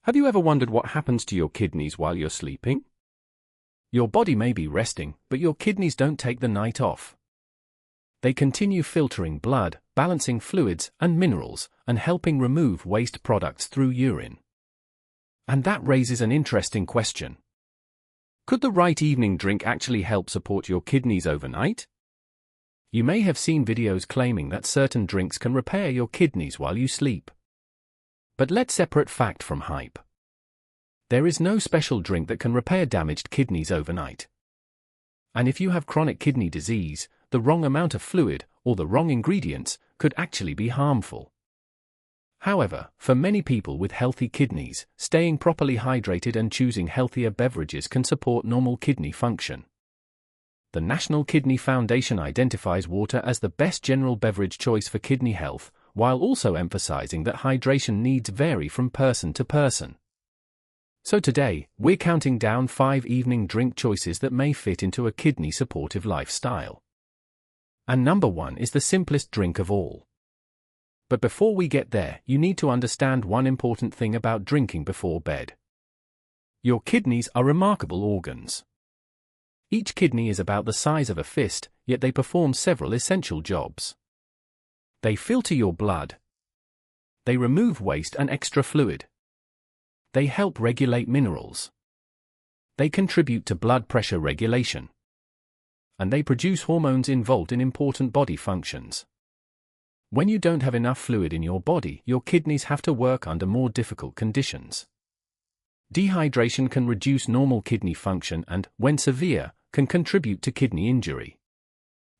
Have you ever wondered what happens to your kidneys while you're sleeping? Your body may be resting, but your kidneys don't take the night off. They continue filtering blood, balancing fluids and minerals, and helping remove waste products through urine. And that raises an interesting question. Could the right evening drink actually help support your kidneys overnight? You may have seen videos claiming that certain drinks can repair your kidneys while you sleep. But let's separate fact from hype. There is no special drink that can repair damaged kidneys overnight. And if you have chronic kidney disease, the wrong amount of fluid, or the wrong ingredients, could actually be harmful. However, for many people with healthy kidneys, staying properly hydrated and choosing healthier beverages can support normal kidney function. The National Kidney Foundation identifies water as the best general beverage choice for kidney health, while also emphasizing that hydration needs vary from person to person. So today, we're counting down 5 evening drink choices that may fit into a kidney-supportive lifestyle. And number 1 is the simplest drink of all. But before we get there, you need to understand one important thing about drinking before bed. Your kidneys are remarkable organs. Each kidney is about the size of a fist, yet they perform several essential jobs. They filter your blood. They remove waste and extra fluid. They help regulate minerals. They contribute to blood pressure regulation. And they produce hormones involved in important body functions. When you don't have enough fluid in your body, your kidneys have to work under more difficult conditions. Dehydration can reduce normal kidney function and, when severe, can contribute to kidney injury.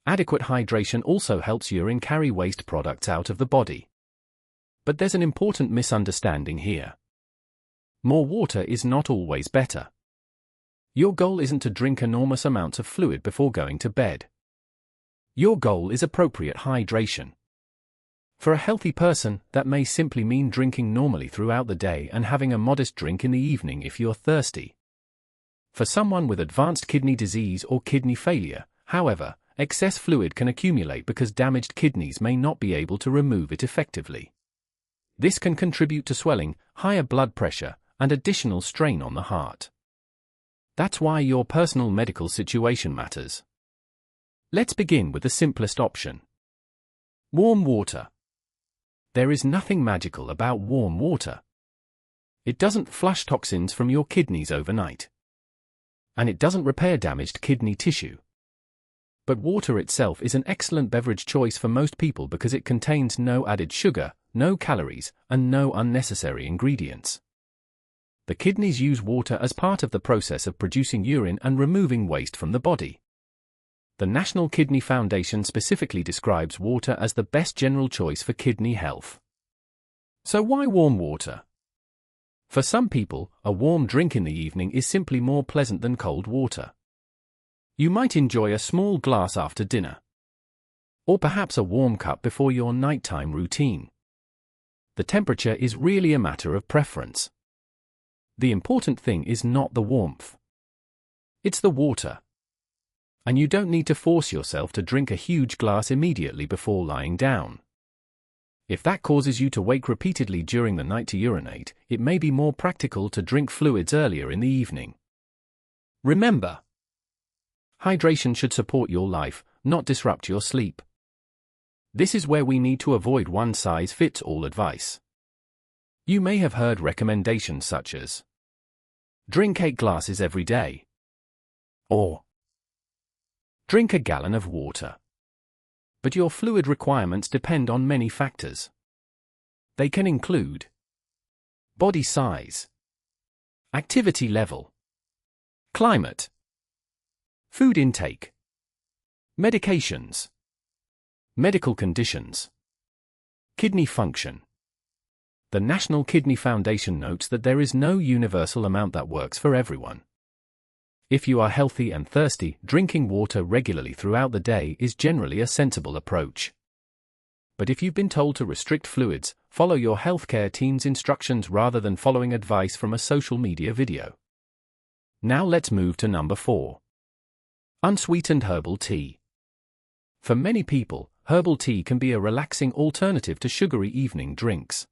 Adequate hydration also helps urine carry waste products out of the body. But there's an important misunderstanding here. More water is not always better. Your goal isn't to drink enormous amounts of fluid before going to bed. Your goal is appropriate hydration. For a healthy person, that may simply mean drinking normally throughout the day and having a modest drink in the evening if you're thirsty. For someone with advanced kidney disease or kidney failure, however, excess fluid can accumulate because damaged kidneys may not be able to remove it effectively. This can contribute to swelling, higher blood pressure, and additional strain on the heart. That's why your personal medical situation matters. Let's begin with the simplest option. Warm water. There is nothing magical about warm water. It doesn't flush toxins from your kidneys overnight. And it doesn't repair damaged kidney tissue. But water itself is an excellent beverage choice for most people because it contains no added sugar, no calories, and no unnecessary ingredients. The kidneys use water as part of the process of producing urine and removing waste from the body. The National Kidney Foundation specifically describes water as the best general choice for kidney health. So why warm water? For some people, a warm drink in the evening is simply more pleasant than cold water. You might enjoy a small glass after dinner. Or perhaps a warm cup before your nighttime routine. The temperature is really a matter of preference. The important thing is not the warmth. It's the water. And you don't need to force yourself to drink a huge glass immediately before lying down. If that causes you to wake repeatedly during the night to urinate, it may be more practical to drink fluids earlier in the evening. Remember, hydration should support your life, not disrupt your sleep. This is where we need to avoid one-size-fits-all advice. You may have heard recommendations such as, drink 8 glasses every day. Or, drink a gallon of water. But your fluid requirements depend on many factors. They can include body size, activity level, climate, food intake, medications, medical conditions, kidney function. The National Kidney Foundation notes that there is no universal amount that works for everyone. If you are healthy and thirsty, drinking water regularly throughout the day is generally a sensible approach. But if you've been told to restrict fluids, follow your healthcare team's instructions rather than following advice from a social media video. Now let's move to number 4. Unsweetened herbal tea. For many people, herbal tea can be a relaxing alternative to sugary evening drinks.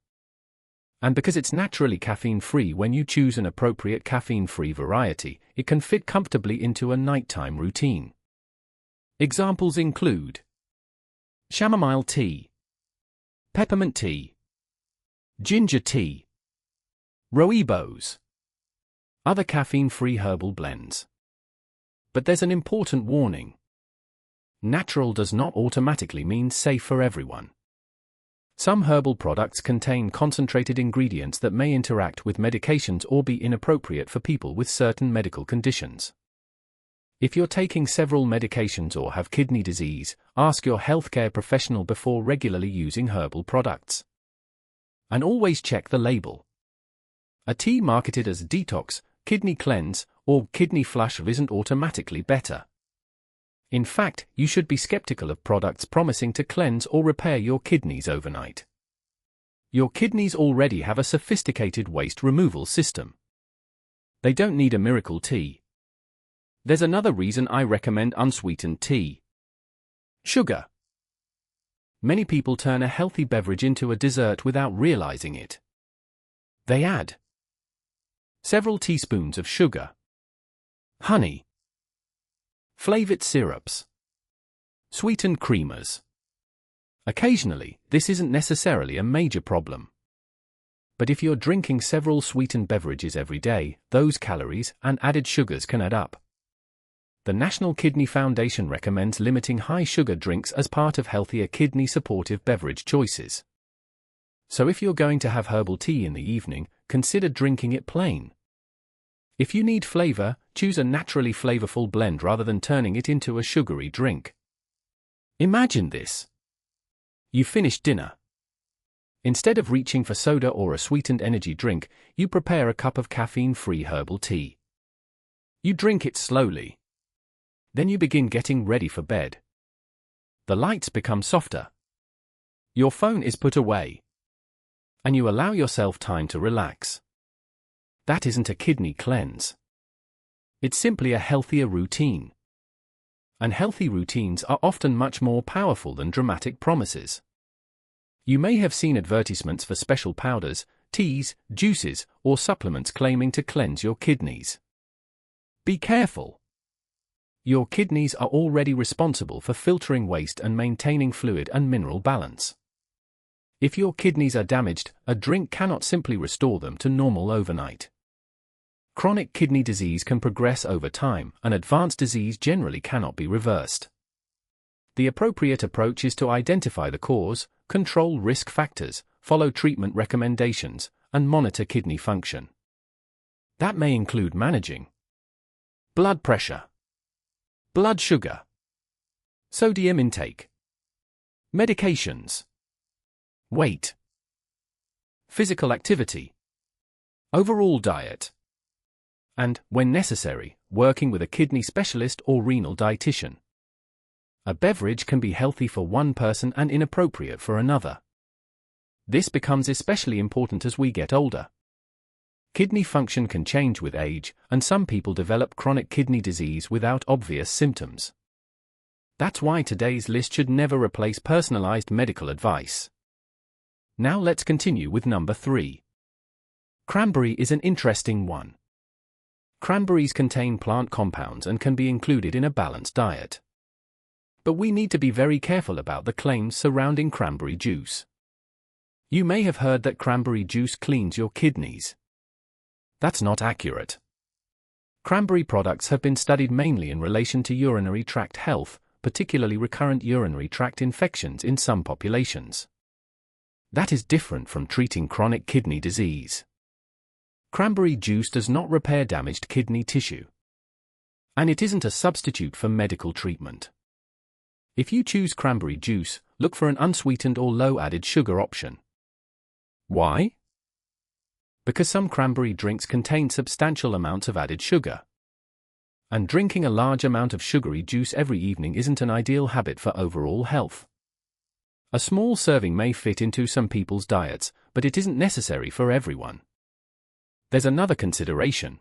And because it's naturally caffeine-free when you choose an appropriate caffeine-free variety, it can fit comfortably into a nighttime routine. Examples include chamomile tea, peppermint tea, ginger tea, rooibos, other caffeine-free herbal blends. But there's an important warning. Natural does not automatically mean safe for everyone. Some herbal products contain concentrated ingredients that may interact with medications or be inappropriate for people with certain medical conditions. If you're taking several medications or have kidney disease, ask your healthcare professional before regularly using herbal products. And always check the label. A tea marketed as detox, kidney cleanse, or kidney flush isn't automatically better. In fact, you should be skeptical of products promising to cleanse or repair your kidneys overnight. Your kidneys already have a sophisticated waste removal system. They don't need a miracle tea. There's another reason I recommend unsweetened tea. Sugar. Many people turn a healthy beverage into a dessert without realizing it. They add several teaspoons of sugar, honey, flavored syrups, sweetened creamers. Occasionally, this isn't necessarily a major problem. But if you're drinking several sweetened beverages every day, those calories and added sugars can add up. The National Kidney Foundation recommends limiting high-sugar drinks as part of healthier kidney-supportive beverage choices. So if you're going to have herbal tea in the evening, consider drinking it plain. If you need flavor, choose a naturally flavorful blend rather than turning it into a sugary drink. Imagine this. You finish dinner. Instead of reaching for soda or a sweetened energy drink, you prepare a cup of caffeine-free herbal tea. You drink it slowly. Then you begin getting ready for bed. The lights become softer. Your phone is put away. And you allow yourself time to relax. That isn't a kidney cleanse. It's simply a healthier routine. And healthy routines are often much more powerful than dramatic promises. You may have seen advertisements for special powders, teas, juices, or supplements claiming to cleanse your kidneys. Be careful. Your kidneys are already responsible for filtering waste and maintaining fluid and mineral balance. If your kidneys are damaged, a drink cannot simply restore them to normal overnight. Chronic kidney disease can progress over time, and advanced disease generally cannot be reversed. The appropriate approach is to identify the cause, control risk factors, follow treatment recommendations, and monitor kidney function. That may include managing blood pressure, blood sugar, sodium intake, medications, weight, physical activity, overall diet, and, when necessary, working with a kidney specialist or renal dietitian. A beverage can be healthy for one person and inappropriate for another. This becomes especially important as we get older. Kidney function can change with age, and some people develop chronic kidney disease without obvious symptoms. That's why today's list should never replace personalized medical advice. Now let's continue with number 3. Cranberry is an interesting one. Cranberries contain plant compounds and can be included in a balanced diet. But we need to be very careful about the claims surrounding cranberry juice. You may have heard that cranberry juice cleans your kidneys. That's not accurate. Cranberry products have been studied mainly in relation to urinary tract health, particularly recurrent urinary tract infections in some populations. That is different from treating chronic kidney disease. Cranberry juice does not repair damaged kidney tissue. And it isn't a substitute for medical treatment. If you choose cranberry juice, look for an unsweetened or low-added sugar option. Why? Because some cranberry drinks contain substantial amounts of added sugar. And drinking a large amount of sugary juice every evening isn't an ideal habit for overall health. A small serving may fit into some people's diets, but it isn't necessary for everyone. There's another consideration.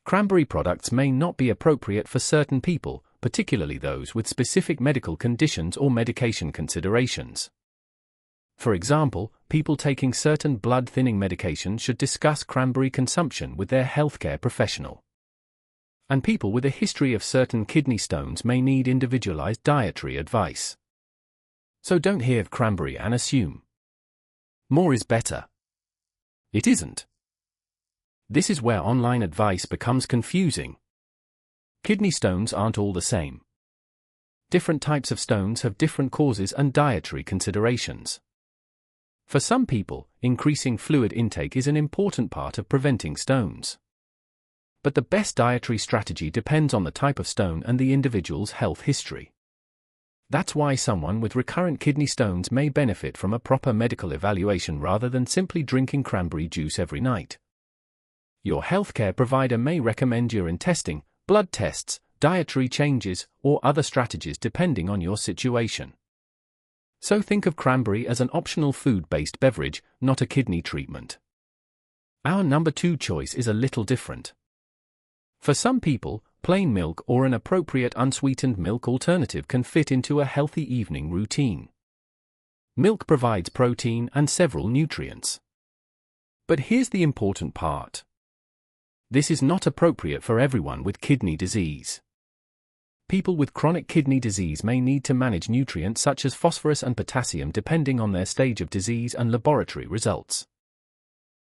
Cranberry products may not be appropriate for certain people, particularly those with specific medical conditions or medication considerations. For example, people taking certain blood-thinning medications should discuss cranberry consumption with their healthcare professional. And people with a history of certain kidney stones may need individualized dietary advice. So don't hear of cranberry and assume more is better. It isn't. This is where online advice becomes confusing. Kidney stones aren't all the same. Different types of stones have different causes and dietary considerations. For some people, increasing fluid intake is an important part of preventing stones. But the best dietary strategy depends on the type of stone and the individual's health history. That's why someone with recurrent kidney stones may benefit from a proper medical evaluation rather than simply drinking cranberry juice every night. Your healthcare provider may recommend urine testing, blood tests, dietary changes, or other strategies depending on your situation. So think of cranberry as an optional food-based beverage, not a kidney treatment. Our number 2 choice is a little different. For some people, plain milk or an appropriate unsweetened milk alternative can fit into a healthy evening routine. Milk provides protein and several nutrients. But here's the important part. This is not appropriate for everyone with kidney disease. People with chronic kidney disease may need to manage nutrients such as phosphorus and potassium depending on their stage of disease and laboratory results.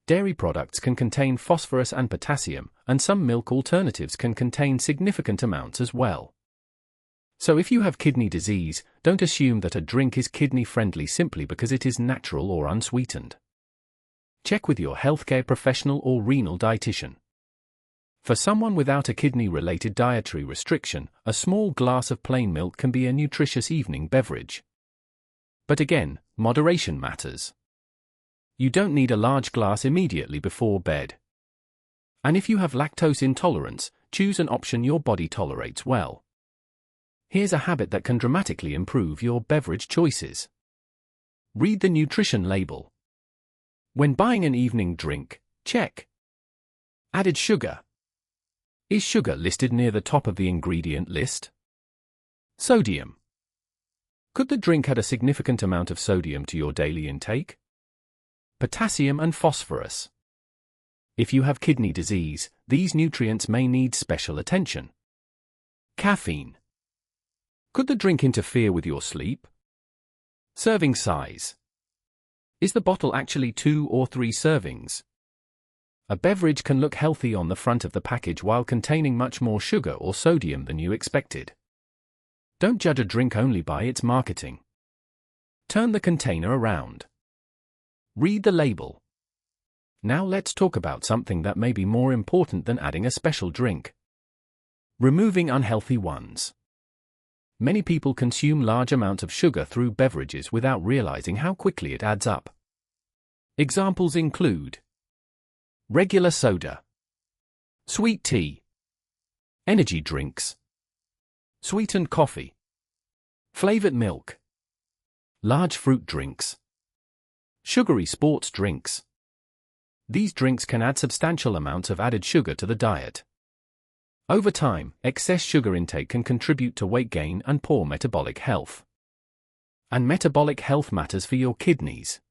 Dairy products can contain phosphorus and potassium, and some milk alternatives can contain significant amounts as well. So if you have kidney disease, don't assume that a drink is kidney-friendly simply because it is natural or unsweetened. Check with your healthcare professional or renal dietitian. For someone without a kidney-related dietary restriction, a small glass of plain milk can be a nutritious evening beverage. But again, moderation matters. You don't need a large glass immediately before bed. And if you have lactose intolerance, choose an option your body tolerates well. Here's a habit that can dramatically improve your beverage choices. Read the nutrition label. When buying an evening drink, check. Added sugar. Is sugar listed near the top of the ingredient list? Sodium. Could the drink add a significant amount of sodium to your daily intake? Potassium and phosphorus. If you have kidney disease, these nutrients may need special attention. Caffeine. Could the drink interfere with your sleep? Serving size. Is the bottle actually 2 or 3 servings? A beverage can look healthy on the front of the package while containing much more sugar or sodium than you expected. Don't judge a drink only by its marketing. Turn the container around. Read the label. Now let's talk about something that may be more important than adding a special drink. Removing unhealthy ones. Many people consume large amounts of sugar through beverages without realizing how quickly it adds up. Examples include regular soda, sweet tea, energy drinks, sweetened coffee, flavored milk, large fruit drinks, sugary sports drinks. These drinks can add substantial amounts of added sugar to the diet. Over time, excess sugar intake can contribute to weight gain and poor metabolic health. And metabolic health matters for your kidneys.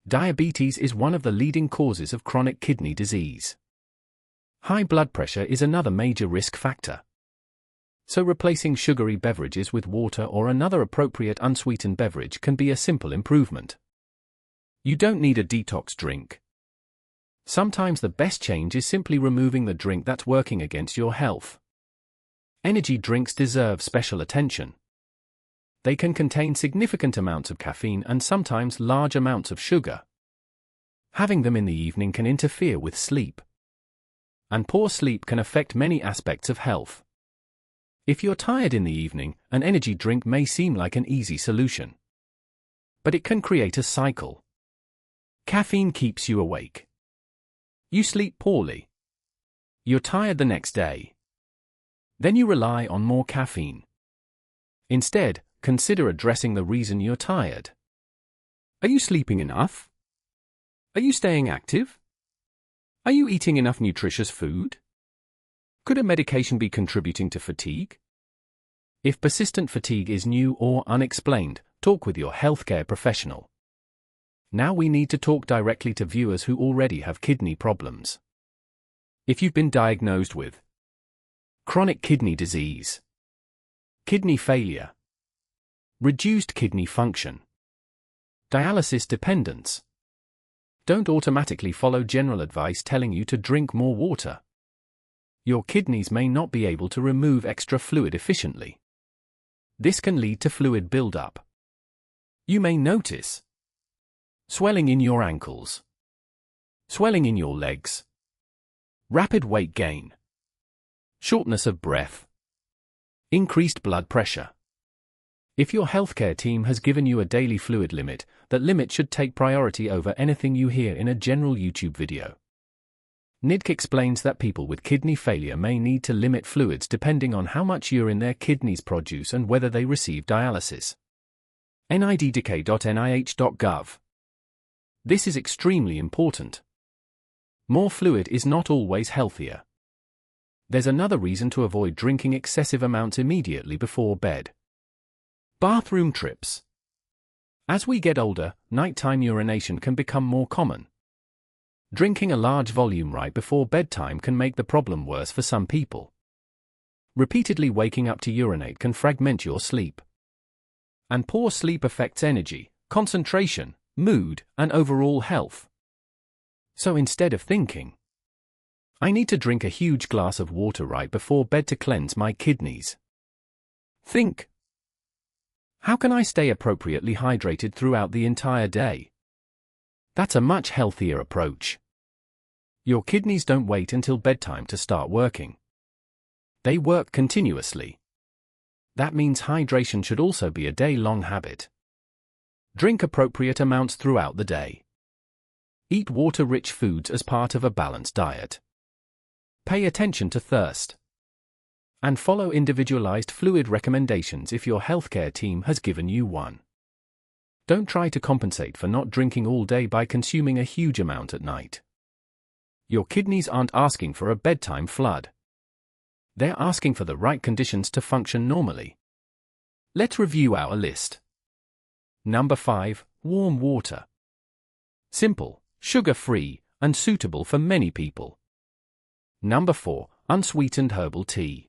Diabetes is one of the leading causes of chronic kidney disease. High blood pressure is another major risk factor. So replacing sugary beverages with water or another appropriate unsweetened beverage can be a simple improvement. You don't need a detox drink. Sometimes the best change is simply removing the drink that's working against your health. Energy drinks deserve special attention. They can contain significant amounts of caffeine and sometimes large amounts of sugar. Having them in the evening can interfere with sleep. And poor sleep can affect many aspects of health. If you're tired in the evening, an energy drink may seem like an easy solution. But it can create a cycle. Caffeine keeps you awake. You sleep poorly. You're tired the next day. Then you rely on more caffeine. Instead, consider addressing the reason you're tired. Are you sleeping enough? Are you staying active? Are you eating enough nutritious food? Could a medication be contributing to fatigue? If persistent fatigue is new or unexplained, talk with your healthcare professional. Now we need to talk directly to viewers who already have kidney problems. If you've been diagnosed with chronic kidney disease, kidney failure, reduced kidney function, dialysis dependence, don't automatically follow general advice telling you to drink more water. Your kidneys may not be able to remove extra fluid efficiently. This can lead to fluid buildup. You may notice swelling in your ankles, swelling in your legs, rapid weight gain, shortness of breath, increased blood pressure. If your healthcare team has given you a daily fluid limit, that limit should take priority over anything you hear in a general YouTube video. NIDC explains that people with kidney failure may need to limit fluids depending on how much urine their kidneys produce and whether they receive dialysis. niddk.nih.gov. This is extremely important. More fluid is not always healthier. There's another reason to avoid drinking excessive amounts immediately before bed. Bathroom trips. As we get older, nighttime urination can become more common. Drinking a large volume right before bedtime can make the problem worse for some people. Repeatedly waking up to urinate can fragment your sleep. And poor sleep affects energy, concentration, mood, and overall health. So instead of thinking, I need to drink a huge glass of water right before bed to cleanse my kidneys, think, how can I stay appropriately hydrated throughout the entire day? That's a much healthier approach. Your kidneys don't wait until bedtime to start working. They work continuously. That means hydration should also be a day-long habit. Drink appropriate amounts throughout the day. Eat water-rich foods as part of a balanced diet. Pay attention to thirst. And follow individualized fluid recommendations if your healthcare team has given you one. Don't try to compensate for not drinking all day by consuming a huge amount at night. Your kidneys aren't asking for a bedtime flood. They're asking for the right conditions to function normally. Let's review our list. Number 5, warm water. Simple, sugar-free, and suitable for many people. Number 4, unsweetened herbal tea.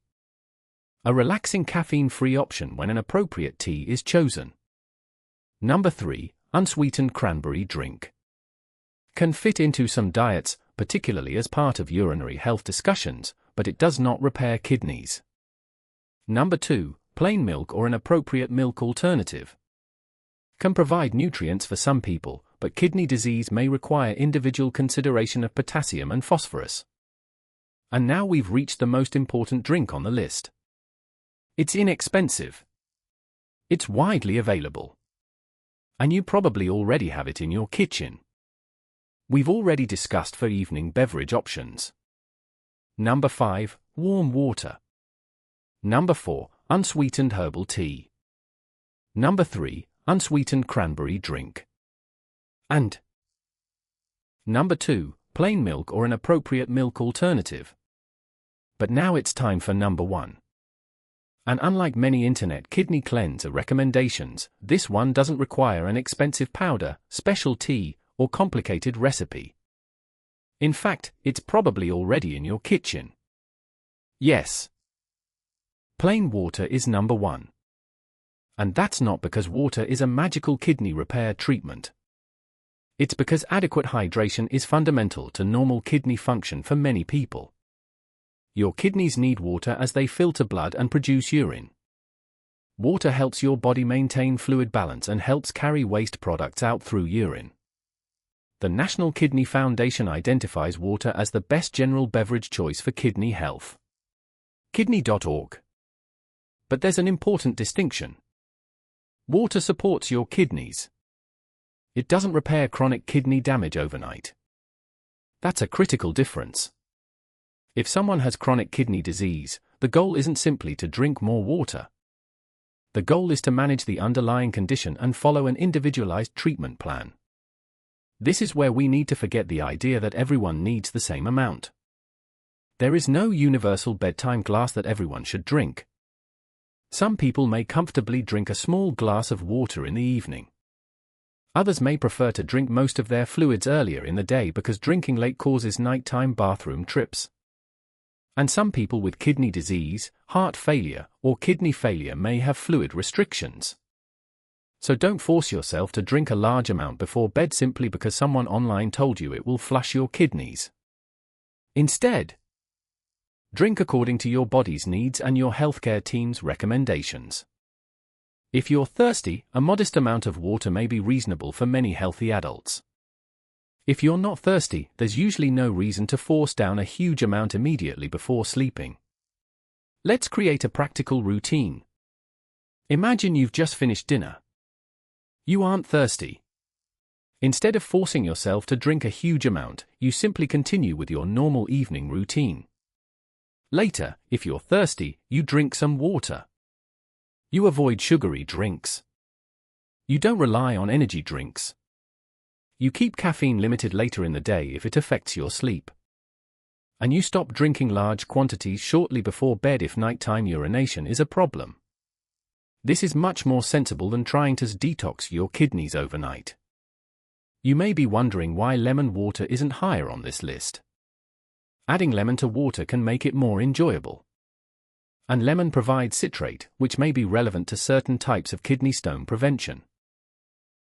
A relaxing caffeine-free option when an appropriate tea is chosen. Number 3, unsweetened cranberry drink. Can fit into some diets, particularly as part of urinary health discussions, but it does not repair kidneys. Number 2, plain milk or an appropriate milk alternative. Can provide nutrients for some people, but kidney disease may require individual consideration of potassium and phosphorus. And now we've reached the most important drink on the list. It's inexpensive. It's widely available. And you probably already have it in your kitchen. We've already discussed for evening beverage options. Number 5, warm water. Number 4, unsweetened herbal tea. Number 3, unsweetened cranberry drink. And Number 2, plain milk or an appropriate milk alternative. But now it's time for number 1. And unlike many internet kidney cleanser recommendations, this one doesn't require an expensive powder, special tea, or complicated recipe. In fact, it's probably already in your kitchen. Yes. Plain water is number 1. And that's not because water is a magical kidney repair treatment. It's because adequate hydration is fundamental to normal kidney function for many people. Your kidneys need water as they filter blood and produce urine. Water helps your body maintain fluid balance and helps carry waste products out through urine. The National Kidney Foundation identifies water as the best general beverage choice for kidney health. Kidney.org. But there's an important distinction. Water supports your kidneys. It doesn't repair chronic kidney damage overnight. That's a critical difference. If someone has chronic kidney disease, the goal isn't simply to drink more water. The goal is to manage the underlying condition and follow an individualized treatment plan. This is where we need to forget the idea that everyone needs the same amount. There is no universal bedtime glass that everyone should drink. Some people may comfortably drink a small glass of water in the evening. Others may prefer to drink most of their fluids earlier in the day because drinking late causes nighttime bathroom trips. And some people with kidney disease, heart failure, or kidney failure may have fluid restrictions. So don't force yourself to drink a large amount before bed simply because someone online told you it will flush your kidneys. Instead, drink according to your body's needs and your healthcare team's recommendations. If you're thirsty, a modest amount of water may be reasonable for many healthy adults. If you're not thirsty, there's usually no reason to force down a huge amount immediately before sleeping. Let's create a practical routine. Imagine you've just finished dinner. You aren't thirsty. Instead of forcing yourself to drink a huge amount, you simply continue with your normal evening routine. Later, if you're thirsty, you drink some water. You avoid sugary drinks. You don't rely on energy drinks. You keep caffeine limited later in the day if it affects your sleep. And you stop drinking large quantities shortly before bed if nighttime urination is a problem. This is much more sensible than trying to detox your kidneys overnight. You may be wondering why lemon water isn't higher on this list. Adding lemon to water can make it more enjoyable. And lemon provides citrate, which may be relevant to certain types of kidney stone prevention.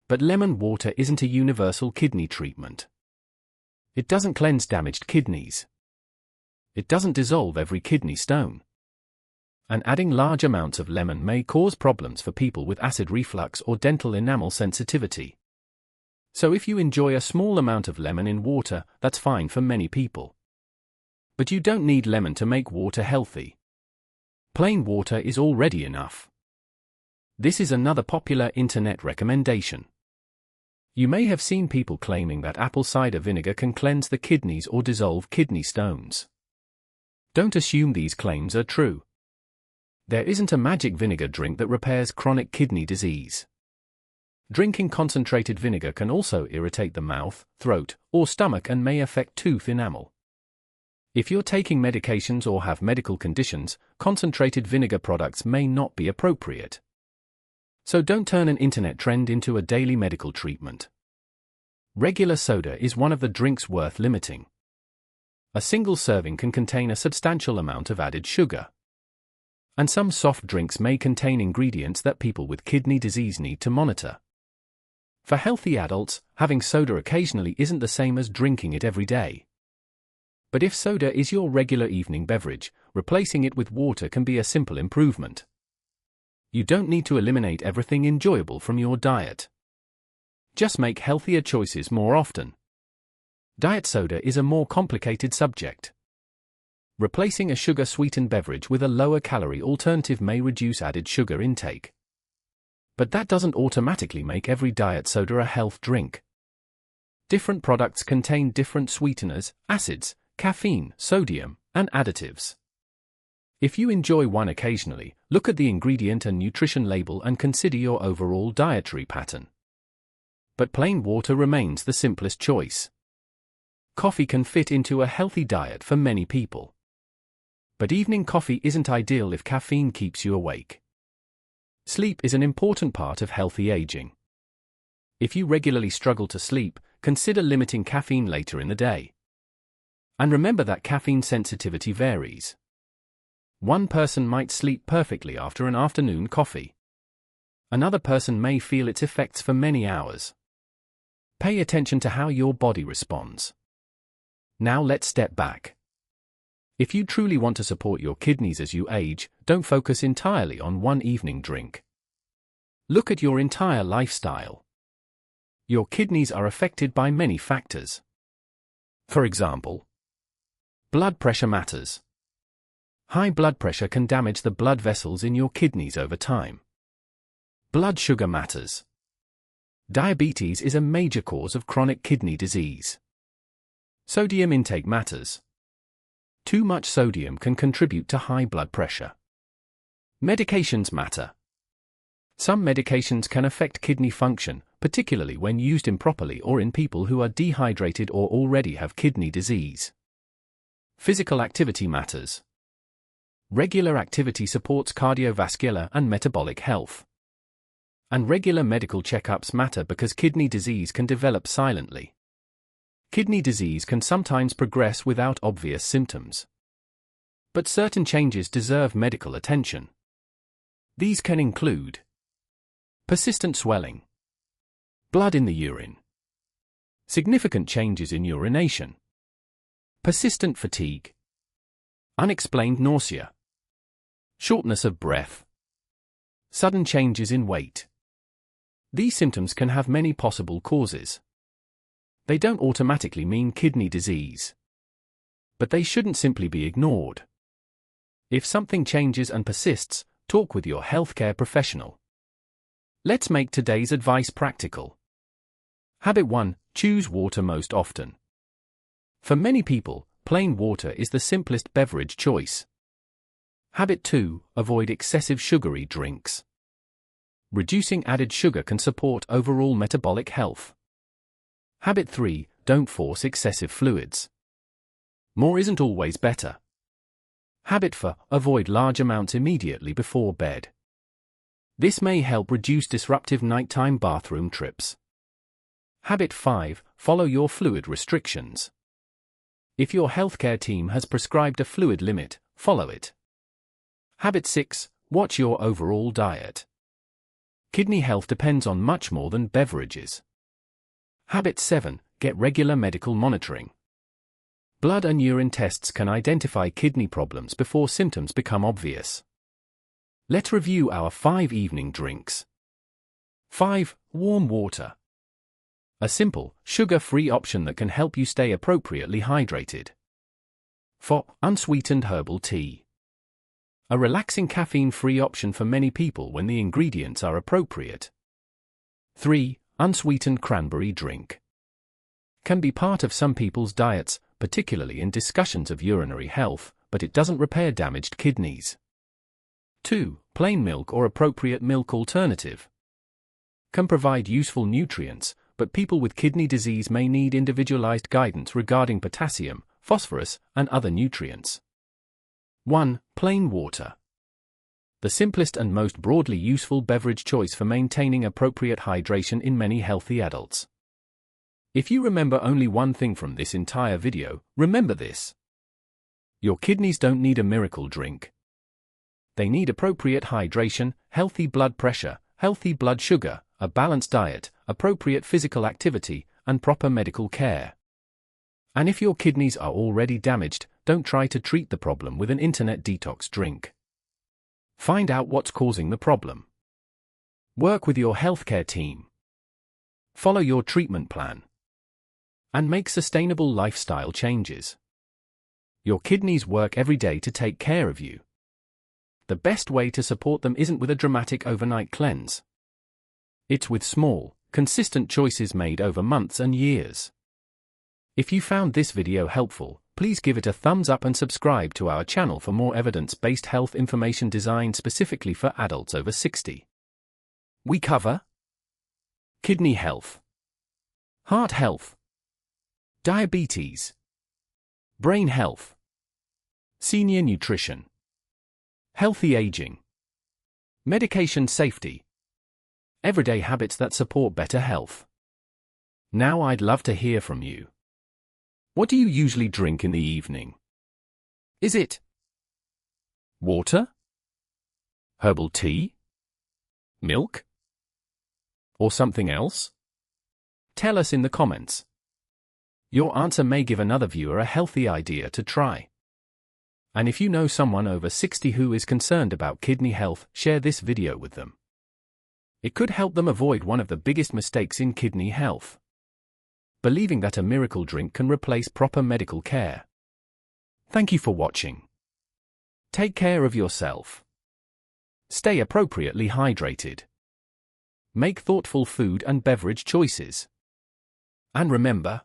But lemon water isn't a universal kidney treatment. It doesn't cleanse damaged kidneys. It doesn't dissolve every kidney stone. And adding large amounts of lemon may cause problems for people with acid reflux or dental enamel sensitivity. So if you enjoy a small amount of lemon in water, that's fine for many people. But you don't need lemon to make water healthy. Plain water is already enough. This is another popular internet recommendation. You may have seen people claiming that apple cider vinegar can cleanse the kidneys or dissolve kidney stones. Don't assume these claims are true. There isn't a magic vinegar drink that repairs chronic kidney disease. Drinking concentrated vinegar can also irritate the mouth, throat, or stomach and may affect tooth enamel. If you're taking medications or have medical conditions, concentrated vinegar products may not be appropriate. So don't turn an internet trend into a daily medical treatment. Regular soda is one of the drinks worth limiting. A single serving can contain a substantial amount of added sugar. And some soft drinks may contain ingredients that people with kidney disease need to monitor. For healthy adults, having soda occasionally isn't the same as drinking it every day. But if soda is your regular evening beverage, replacing it with water can be a simple improvement. You don't need to eliminate everything enjoyable from your diet. Just make healthier choices more often. Diet soda is a more complicated subject. Replacing a sugar-sweetened beverage with a lower-calorie alternative may reduce added sugar intake. But that doesn't automatically make every diet soda a health drink. Different products contain different sweeteners, acids, caffeine, sodium, and additives. If you enjoy one occasionally, look at the ingredient and nutrition label and consider your overall dietary pattern. But plain water remains the simplest choice. Coffee can fit into a healthy diet for many people. But evening coffee isn't ideal if caffeine keeps you awake. Sleep is an important part of healthy aging. If you regularly struggle to sleep, consider limiting caffeine later in the day. And remember that caffeine sensitivity varies. One person might sleep perfectly after an afternoon coffee. Another person may feel its effects for many hours. Pay attention to how your body responds. Now let's step back. If you truly want to support your kidneys as you age, don't focus entirely on one evening drink. Look at your entire lifestyle. Your kidneys are affected by many factors. For example, blood pressure matters. High blood pressure can damage the blood vessels in your kidneys over time. Blood sugar matters. Diabetes is a major cause of chronic kidney disease. Sodium intake matters. Too much sodium can contribute to high blood pressure. Medications matter. Some medications can affect kidney function, particularly when used improperly or in people who are dehydrated or already have kidney disease. Physical activity matters. Regular activity supports cardiovascular and metabolic health. And regular medical checkups matter because kidney disease can develop silently. Kidney disease can sometimes progress without obvious symptoms. But certain changes deserve medical attention. These can include persistent swelling, blood in the urine, significant changes in urination, persistent fatigue, unexplained nausea, shortness of breath, sudden changes in weight. These symptoms can have many possible causes. They don't automatically mean kidney disease. But they shouldn't simply be ignored. If something changes and persists, talk with your healthcare professional. Let's make today's advice practical. Habit 1. Choose water most often. For many people, plain water is the simplest beverage choice. Habit 2. Avoid excessive sugary drinks. Reducing added sugar can support overall metabolic health. Habit 3. Don't force excessive fluids. More isn't always better. Habit 4. Avoid large amounts immediately before bed. This may help reduce disruptive nighttime bathroom trips. Habit 5. Follow your fluid restrictions. If your healthcare team has prescribed a fluid limit, follow it. Habit 6. Watch your overall diet. Kidney health depends on much more than beverages. Habit 7. Get regular medical monitoring. Blood and urine tests can identify kidney problems before symptoms become obvious. Let's review our 5 evening drinks. 5. Warm water. A simple, sugar-free option that can help you stay appropriately hydrated. 4. Unsweetened herbal tea. A relaxing caffeine-free option for many people when the ingredients are appropriate. 3. Unsweetened cranberry drink. Can be part of some people's diets, particularly in discussions of urinary health, but it doesn't repair damaged kidneys. 2. Plain milk or appropriate milk alternative. Can provide useful nutrients, but people with kidney disease may need individualized guidance regarding potassium, phosphorus, and other nutrients. 1. Plain water. The simplest and most broadly useful beverage choice for maintaining appropriate hydration in many healthy adults. If you remember only one thing from this entire video, remember this. Your kidneys don't need a miracle drink. They need appropriate hydration, healthy blood pressure, healthy blood sugar, a balanced diet, appropriate physical activity, and proper medical care. And if your kidneys are already damaged, don't try to treat the problem with an internet detox drink. Find out what's causing the problem. Work with your healthcare team. Follow your treatment plan. And make sustainable lifestyle changes. Your kidneys work every day to take care of you. The best way to support them isn't with a dramatic overnight cleanse. It's with small, consistent choices made over months and years. If you found this video helpful, please give it a thumbs up and subscribe to our channel for more evidence-based health information designed specifically for adults over 60. We cover kidney health, heart health, diabetes, brain health, senior nutrition, healthy aging, medication safety, everyday habits that support better health. Now I'd love to hear from you. What do you usually drink in the evening? Is it water? Herbal tea? Milk? Or something else? Tell us in the comments. Your answer may give another viewer a healthy idea to try. And if you know someone over 60 who is concerned about kidney health, share this video with them. It could help them avoid one of the biggest mistakes in kidney health: believing that a miracle drink can replace proper medical care. Thank you for watching. Take care of yourself. Stay appropriately hydrated. Make thoughtful food and beverage choices. And remember,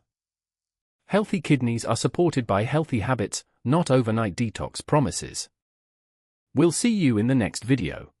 healthy kidneys are supported by healthy habits, not overnight detox promises. We'll see you in the next video.